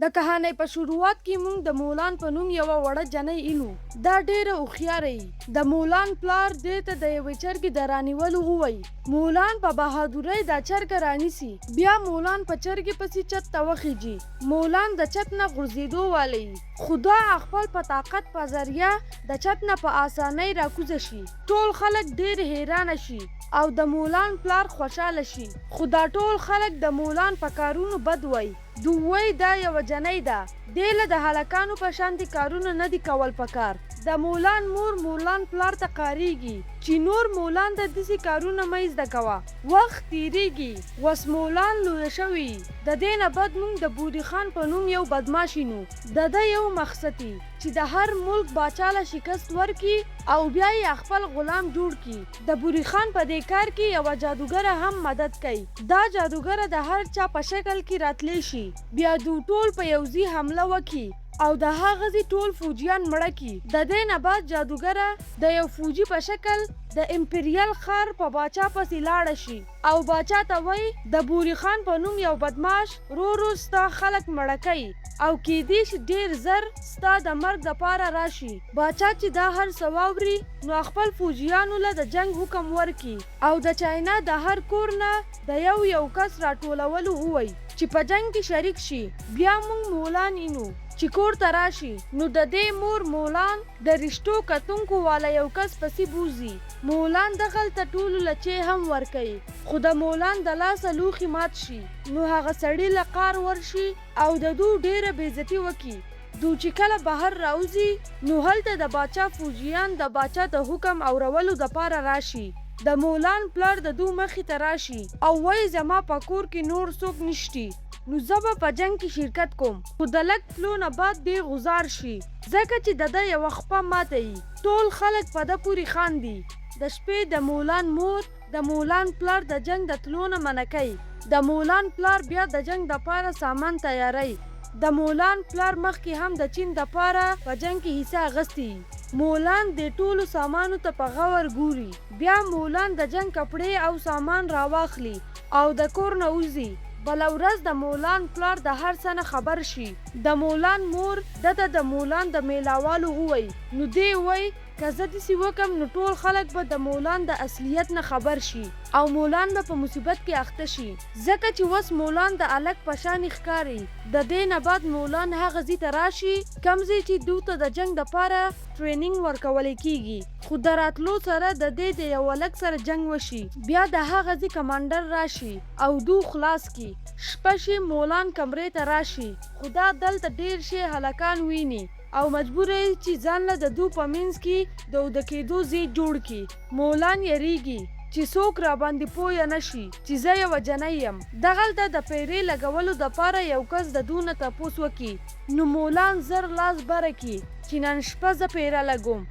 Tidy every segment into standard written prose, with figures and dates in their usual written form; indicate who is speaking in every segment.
Speaker 1: د کهانۍ په شروعات کې موږ د مولان په نوم یوه وړه جنۍ اینو. دا ډېره هوښیاره یي. د مولان پلار دې ته د یوې چرګې د رانیولو ووایي. مولان په بهادورۍ دا چرګه رانیسي. بیا مولان په چرګې پسې چت ته وخیږي. مولان د چت نه غورځېدو والی خو دا خپل په طاقت په ذریعه د چت نه په اسانۍ راکوزه شي. ټول خلک ډېر حیرانه شي او د مولان پلار خوشحاله شي. خو دا ټول خلک د مولان په کارونو بد وایي. دوی دا یوه جنۍ ده. دې له د هلکانو په شانتې کارونه نه دي کول پکار. د مولان مور مولان پلار ته قاریږي چې نور مولان ته داسې کارونه مه زده کوه. وخت تیریږي. وس مولان لویه شوي. د دې نه بعد موږ د بوري خان په نوم یو بدماش اینو. د ده یو مقصد چې د هر ملک باچا له شکست ورکړي او بیا یې خپل غلام جوړ کړي. د بوري خان په دې کار کې یوه جادوګره هم مدد کوي. دا جادوګره د هر چا په شکل کې راتلی شي. بیا دوی ټول په یو ځای حمله وکړي او د هغه ځای ټول فوجیان مړه کړي. د دې نه بعد جادوګره د یو فوجي په شکل د امپریال ښار په باچا پسې لاړه شي او باچا ته وایي د بوري خان په نوم یو بدماش رو ستا خلک مړه کوي او کیدای شي ډېر زر ستا د مرګ دپاره راشي. باچا چې دا هر څه واوري نو خپل فوجیانو له د جنګ حکم ورکړي او د چاینا د هر کور نه د یو کس راټولولو ووایي چې په جنګ کې شریک شي. بیا موږ مولان اینو چې کور ته راشي نو د دې مور مولان د رشتو کتونکو والا یو کس پسې بوزي. مولان دغلته ټولو له چای هم ورکوي خو د مولان د لاسه لوښي مات شي نو هغه سړي له قار ورشي او د دوی ډېره بېعزتي وکړي. دوی چې کله بهر راوځي نو هلته د باچا فوجیان د باچا د حکم اورولو دپاره راشي. د مولان پلار د دوی مخې ته راشي او وایي زما په کور کې نور څوک نشتی نو زه به په جنګ کې شرکت کوم. خو د لږ تلو نه بعد دی غوزار شي ځکه چې د ده یوه خپه ماته یي. ټول خلک په ده پورې خاندي. د شپې د مولان مور د مولان پلار د جنګ د تلو نه منع کوي. د مولان پلار بیا د جنګ دپاره سامان تیاروي. د مولان پلار مخکې هم د چین دپاره په جنګ کې حصه اخیستې. مولان د ټولو سامانو ته په غور ګوري. بیا مولان د جنګ کپړې او سامان راواخلي او د کور نه وځي. بله ورځ د مولان پلار د هر څه نه خبر شي. د مولان مور دته د مولان د میلاوالو ووایي نو دی وایي که زه داسې وکم نو ټول خلک به د مولان د اصلیت نه خبر شي او مولان به په مصیبت کې اخته شي ځکه چې اوس مولان د الک په شانې ښکاري. د دې نه بعد مولان هغه ځای ته راشي کوم ځای چې دوی ته د جنګ دپاره ټرینینګ ورکولی کیږي. خو د راتلو سره د دې د یو هلک سره جنګ وشي. بیا د هغه ځای کمانډر راشي او دوی خلاص کړي. شپه شي مولان کمرې ته راشي خو دا دلته ډېر شي هلکان ویني او مجبور یې چې ځان له د دوی په منځ کې د اوده کېدو ځای جوړ کړي. مولان یریږي چې څوک راباندې پوه نه شي چې زه یوه جنۍ یم. دغلته د پیرې لګولو دپاره یو کس د دوی نه تپوس وکړي نو مولان زر لاس بره کړي چې نن شپه زه پیره لګوم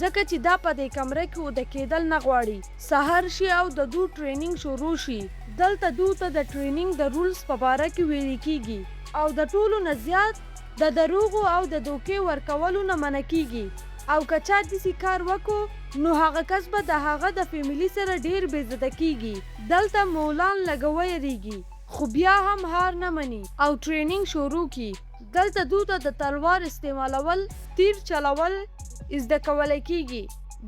Speaker 1: ځکه چې دا په دې کمره کې اوده کېدل نه غواړي. سهار شي او د دوی ټرینینګ شروع شي. دلته دوی ته د ټرینینګ د رولز په باره کې ویل کېږي او د ټولو نه زیات د دروغو او د دوکې ورکولو نه منع کیږي او که چا داسې کار وکړو نو هغه کس به د هغه د فیملي سره ډېر بېعزته کیږي. دلته مولان لږه ویریږي خو بیا هم هار نه مني او ټرینینګ شروع کړي. دلته دوی ته د تلوار استعمالول تیر چلول زده کولی کیږي.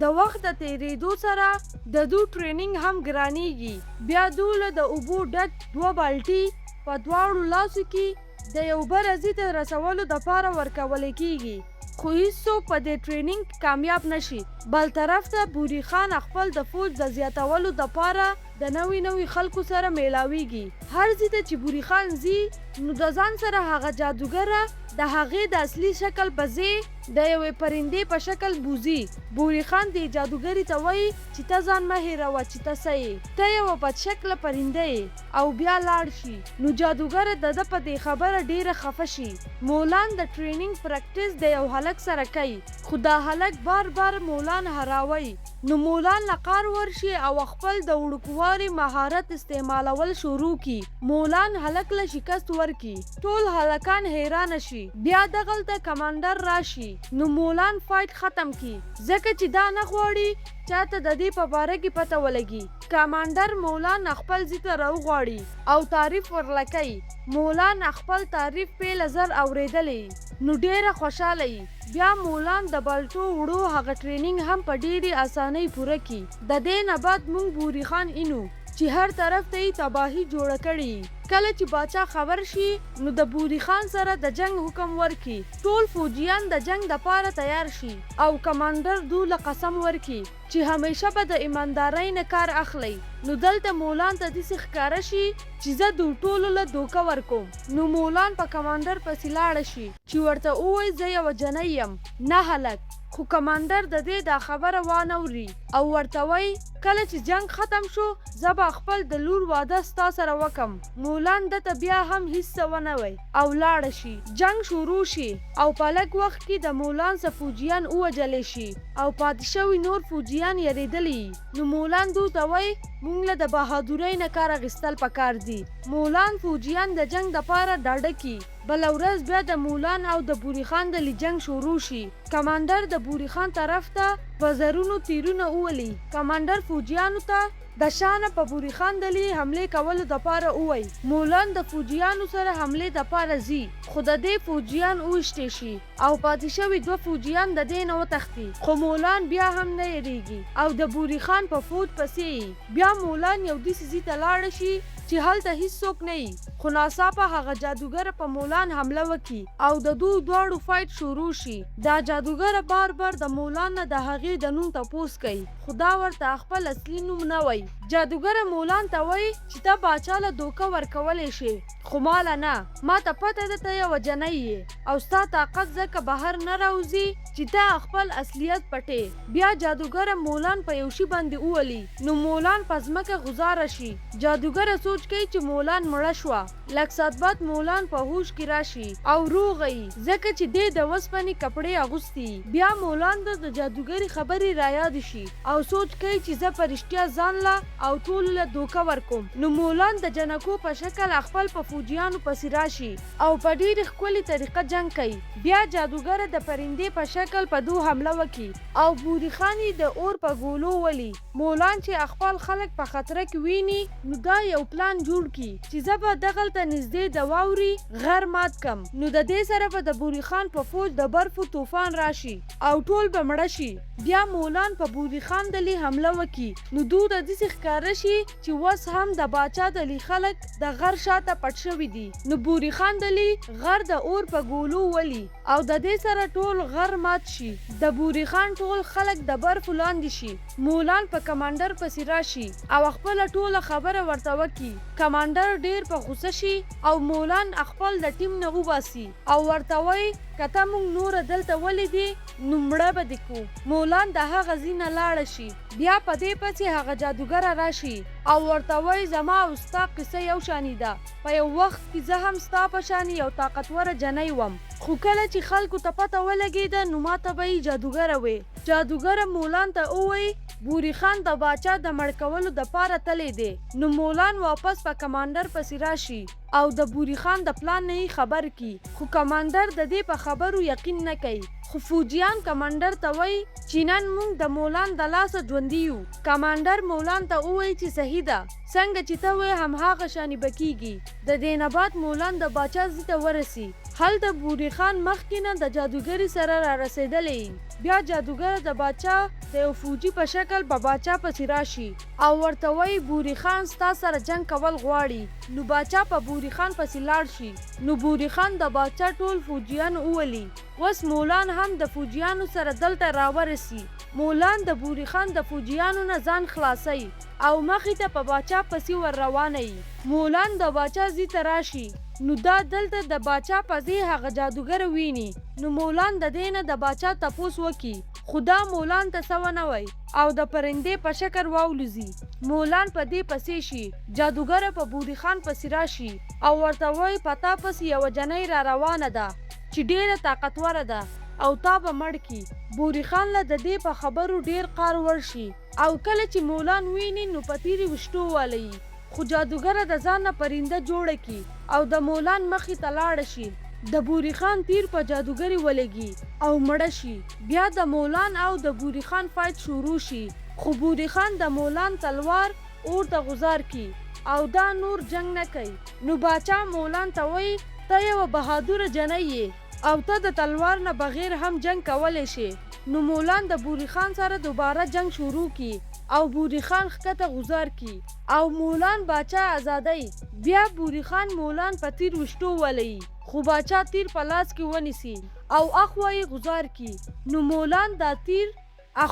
Speaker 1: د وخت د تیریدو سره د دوی ټرینینګ هم ګرانیږي. بیا دوی له د اوبو ډک 2 بالټي په دواړو لاسو کې د یو بل ځای ته رسولو دپاره ورکولی کیږي. خو هیڅوک په دې ټرینینګ کامیاب نشي. بل طرف ته بوري خان خپل د فوج د زیاتولو دپاره د نوي خلکو سره میلاویږي. هر ځای ته چې بوري خان ځي نو د ځان سره هغه جادوګره د هغې د اصلي شکل په ځای د یوې پرندې په شکل بوزي. بوري خان دې جادوګرې ته وایي چې ته ځان مه هېروه چې ته څه یې، ته یوه بد شکله پرنده یې او بیا لاړ شي. نو جادوګره د ده په دې خبره ډېره خفه شي. مولان د ټرینینګ پریکټس د یو هلک سره کوي خو دا هلک بار بار مولان مولان هراوي نو مولان لقار ورشي او خپل د وړوکوالي مهارت استعمالول شروع کی. مولان هلک له شکست ورکی. ټول هلکان حیران شي. بیا دغلته کمانډر راشي نو مولان فایټ ختم کی ځکه چې دا نه غواړي چاته د دې په باره کې پته ولګي. کمانډر مولان خپل ځای ته راوغواړي او تعریف ورلکوي. مولان خپل تعریف په لزر اوریدلی نو ډیره خوشاله وي. بیا مولان د بالټو وړو هغه ټریننګ هم په ډیرې اسانۍ پوره کی. د دې نه بعد مونږ بوري خان اینو چې هر طرف ته یې تباهي جوړه کړي. کله چې باچا خبر شي نو د بوري خان سره د جنگ حکم ورکي. ټول فوجیان د جنگ د پاره تیار شي او کمانډر دوله قسم ورکي چې همیشه به د ایماندارۍ نه کار اخلي. نو دلته مولان ته داسې ښکاره شي چې زه د ټولو له دوکه ورکوم. نو مولان په کمانډر پسې لاړه شي چې ورته ووایي زه یوه جنۍ یم نه هلک. خو کمانډر د دې دا خبره وانوري او ورته وایي کله چې جنگ ختم شو زه به خپل د لور واده ستا سره وکم. مولان دته بیا هم هیڅ څه ونه وایي او لاړه شي. جنگ شروع شي او په لږ وخت کې د مولان څخه فوجیان ووژلی شي او پاتې شوي نور فوجیان یریدلي. نو مولان دوی ته وایي مونږ له د بهادورۍ نه کار اخیستل پکار دي. مولان فوجیان د جنگ دپاره ډاډه کی. بله ورځ بیا د مولان او د بوري خان د جنگ شروع شي. کمانډر د بوري خان طرف ته په زرونو تیرونه وولي. کمانډر فوجیانو ته د شانه په بوري خان دلی حمله کولو دپاره ووایي. مولان د فوجیانو سره حملې دپاره ځي خو د دې فوجیان وویشتې شي او پاتې شوي دوه فوجیان د دې نه وتښتي. خو مولان بیا هم نه یریږي او د بوري خان په فوج پسې بیا مولان یو داسې ځای ته لاړه شي چې هلته هیڅوک نه وي. خو ناڅاپه هغه جادوګره په مولان حمله وکړي او د دوی دواړو فایټ شروع شي. دا جادوګره بار بار د مولان نه د هغې د نوم تپوس کوي خو دا ورته خپل اصلي نوم نه وایي. جادوګره مولان ته وایي چې ته باچا له دوکه ورکولی شي خو ماله نه. ما ته پته ده ته یوه جنۍ یې او ستا طاقت ځکه بهر نه راوځي چې ته خپل اصلیت پټې. بیا جادوګره مولان په یو شي باندې وولي نو مولان په ځمکه غوځاره شي. جادوګره سوچ کوي چې مولان مړه شوه. لږ ساعت بعد مولان په هوش کې راشي او روغی ځکه چې دې د وسپنې کپړې اغوستي. بیا مولان ته د جادوګرې خبرې رایاد شي او سوچ کوي چې زه په رښتیا ځان له او ټولو له دوکه ورکوم. نو مولان د جنکو په شکل خپل په فوجیانو پسې راشي او په ډېرې ښکلې طریقه جنګ کوي. بیا جادوګره د پرندې په شکل په دو حمله وکړي او بوري خان یې د اور په ګولو ولي. مولان چې خپل خلک په خطره کې ویني نو دا یو پلان جوړ کړي چې زه به دغلته نږدې د واورې غر مات کم. نو د دې سره به د بوري خان په فوج د برفو طوفان راشي او ټول به مړه شي. بیا مولان په بوري خان دلی حمله وکړي نو دوی ته داسې ښکاره شي چې اوس هم د باچا دلی خلک د غر شاته پټ شوي دي. نو بوري خان دلی غر د اور په ګولو ولي او د دې سره ټول غر مات شي. د بوري خان ټول خلک د برفو لاندې شي. مولان په کمانډر پسې راشي او خپله ټوله خبره ورته وکړي. کمانډر ډیر په غوسه شي او مولان خپل د ټیم نه وباسي او ورته وایي که ته موږ نوره دلته ولیدې نو مړه به دې کړو. مولان د هغه ځای نه لاړه شي. بیا په دې پسې هغه جادوګره راشي او ورته وایي زما او ستا قصه یو شانې ده. په یو وخت کې زه هم ستا په شانې یو طاقتوره جنۍ وم خو کله چې خلکو ته پته ولګېده نو ما ته به یې جادوګره وې. جادوګره مولان ته ووایي بوري خان د باچا د مړ کولو دپاره تلی دی. نو مولان واپس په کمانډر پسې راشي او د بوري خان د پلان نه خبر کی. خو کمانډر د دې په خبرو یقین نه کوي. خو فوجیان کمانډر ته وایي چې نن موږ د مولان د لاسه ژوندي یو. کمانډر مولان ته ووایي چې صحیح ده څنګه چې ته وایې همهغه شانې به کېږي. د دې نه بعد مولان د باچا ځای ته ورسي. هلته بوري خان مخکې نه د جادوګرې سره را رسېدلی. بیا جادوګره د باچا د یو فوجي په شکل په باچا پسې راشي او ورته وایي بوري خان ستا سره جنګ کول غواړي. نو باچا په بوري خان پسې لاړ شي. نو بوري خان د باچا ټول فوجیان وولي. اوس مولان هم د فوجیانو سره دلته راورسي. مولان د بوري خان د فوجیانو نه ځان خلاصوي او مخې ته په باچا پسې ور روانوي. مولان د باچا ځای ته راشي نو دا دلته د باچا په ځای هغه جادوګره ویني. نو مولان د دې نه د باچا تپوس وکړي خو دا مولان ته څه ونه وایي او د پرندې په شکل واولوزي. مولان په دې پسې شي. جادوګره په بوري خان پسې راشي او ورته وایي په تا پسې یوه جنۍ را روانه ده چې ډیره طاقتوره ده. او تا به مړ کی. بوري خان له د دې په خبرو ډیر قار ورشي او کله چې مولان ویني نو په تیرې وشتو والی، خو جادوګره د ځان نه پرنده جوړه کی او د مولان مخې ته لاړه شي. د بوري خان تیر په جادوګري ولګي او مړه شي. بیا د مولان او د بوري خان فایټ شروع شي، خو بوري خان د مولان تلوار اور ته غزار کی او دا نور جنگ نه کوي. نو باچا مولان ته وایي ته یوه بهادوره جنۍ یې او ته د تلوار نه بغیر هم جنگ کولی شي. نو مولان د بوري خان سره دوباره جنگ شروع کی او بوري خان ښکته غزار کی او مولان باچا آزادی. بیا بوري خان مولان په تیر وشتو ولی، خو باچا تیر په لاس کې ونیسي او اخوا یې غزار کی. نو مولان دا تیر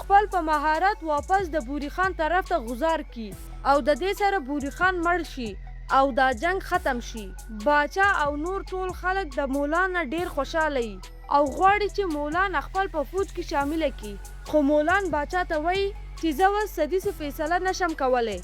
Speaker 1: خپل په مهارت واپس د بوري خان طرف ته غزار کی او د دې سره بوري خان مړ شي او دا جنگ ختم شي. باچا او نور ټول خلک د مولان نه ډیر خوشاله او غواړي چې مولان خپل په فوج کې شامل کړي. خو مولان باچا ته وایي چې زه اوس څه فیصله نشم کولی،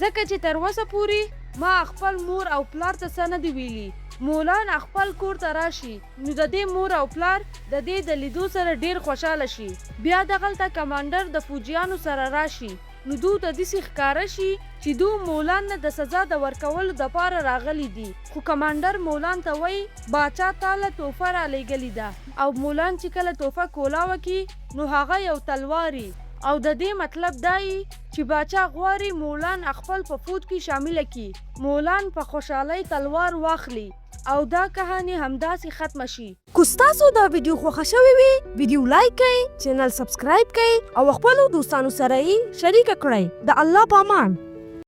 Speaker 1: ځکه چې تر اوسه پورې ما خپل مور او پلار ته څه نه دي ویلي. مولان خپل کور ته راشي نو د دې مور او پلار د دې د لیدو سره ډیر خوشاله شي. بیا دغلته کمانډر د فوجیانو سره راشي نو دوی ته داسې ښکاره شي چې دوی مولان نه د سزا د ورکولو دپاره راغلي دي. خو کمانډر مولان ته وایي باچا تا له توفه رالیږلې ده او مولان چې کله توفه کولاوه کړي نو هغه یو تلواري او د دې مطلب دای چې باچا غواړي مولان خپل په فوج کې شامل کړي. مولان په خوشحالۍ تلوار واخلي او دا کهانی همداسې ختمه شي.
Speaker 2: کو ستاسو دا ویډیو خوښه شوې وي ویډیو لایک کړئ، چینل سبسکرایب کړئ او خپلو دوستانو سره یې شریک کړئ. د الله په امان.